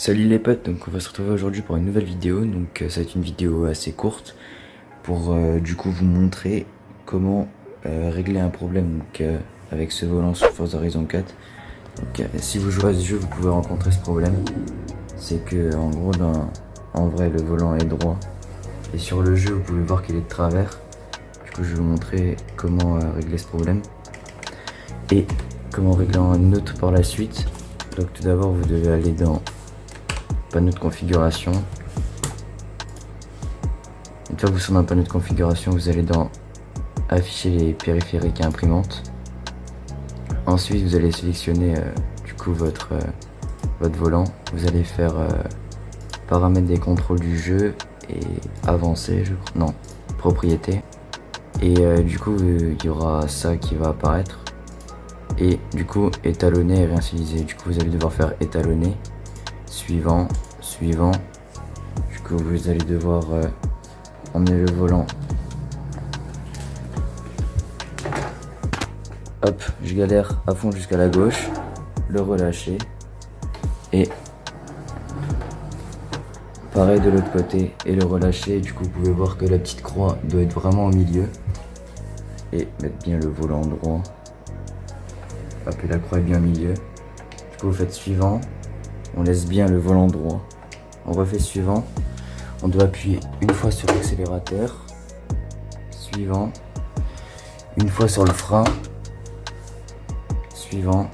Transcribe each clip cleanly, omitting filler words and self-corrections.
Salut les potes, donc on va se retrouver aujourd'hui pour une nouvelle vidéo. Donc ça va être une vidéo assez courte pour du coup vous montrer comment régler un problème avec ce volant sur Forza Horizon 4. Donc si vous jouez à ce jeu, vous pouvez rencontrer ce problème. C'est que en gros en vrai le volant est droit et sur le jeu vous pouvez voir qu'il est de travers. Du coup je vais vous montrer comment régler ce problème et comment régler un autre par la suite. Donc tout d'abord vous devez aller dans panneau de configuration. Une fois que vous serez dans le panneau de configuration, vous allez dans afficher les périphériques et imprimantes. Ensuite vous allez sélectionner du coup votre volant. Vous allez faire paramètres des contrôles du jeu et avancer, je crois. Non, propriété. Et du coup il y aura ça qui va apparaître. Et du coup étalonner et réinitialiser. Du coup vous allez devoir faire étalonner. Suivant. Du coup vous allez devoir emmener le volant. Hop, je galère à fond jusqu'à la gauche, le relâcher et pareil de l'autre côté et le relâcher. Du coup vous pouvez voir que la petite croix doit être vraiment au milieu et mettre bien le volant droit. Hop, et la croix est bien au milieu. Du coup vous faites suivant, on laisse bien le volant droit. On refait suivant, on doit appuyer une fois sur l'accélérateur, suivant, une fois sur le frein, suivant,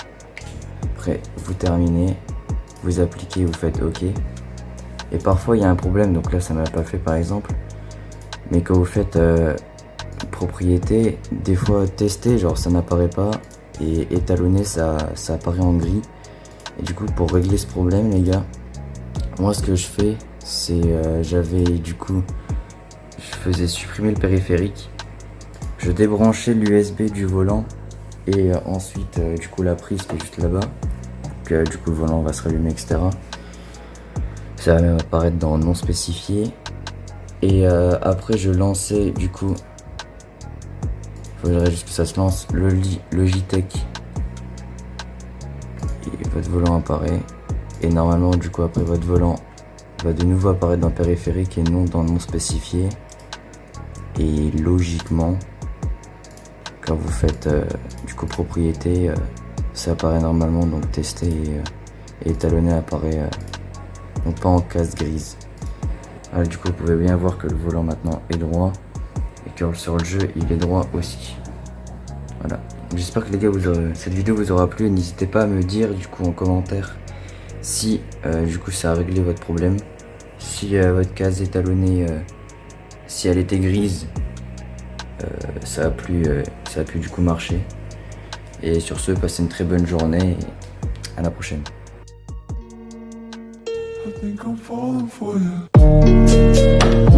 après vous terminez, vous appliquez, vous faites OK. Et parfois il y a un problème, donc là ça ne m'a pas fait par exemple, mais quand vous faites propriété, des fois tester, genre ça n'apparaît pas, et étalonner ça apparaît en gris. Et du coup pour régler ce problème les gars, moi ce que je fais c'est je faisais supprimer le périphérique, je débranchais l'USB du volant et ensuite du coup la prise qui est juste là-bas, donc du coup le volant va se rallumer, etc. Ça va même apparaître dans non spécifié. Et après je lançais du coup, faudrait juste que ça se lance, le Logitech et votre volant apparaît. Et normalement du coup après votre volant va de nouveau apparaître dans le périphérique et non dans le non spécifié. Et logiquement quand vous faites du coup propriété, ça apparaît normalement, donc tester et étalonner apparaît donc pas en case grise. Alors, du coup vous pouvez bien voir que le volant maintenant est droit et que sur le jeu il est droit aussi. Voilà, j'espère que les gars cette vidéo vous aura plu et n'hésitez pas à me dire du coup en commentaire si du coup ça a réglé votre problème, si votre case étalonnée, si elle était grise, ça a pu du coup marcher. Et sur ce, passez une très bonne journée et à la prochaine. I think I'm falling for you.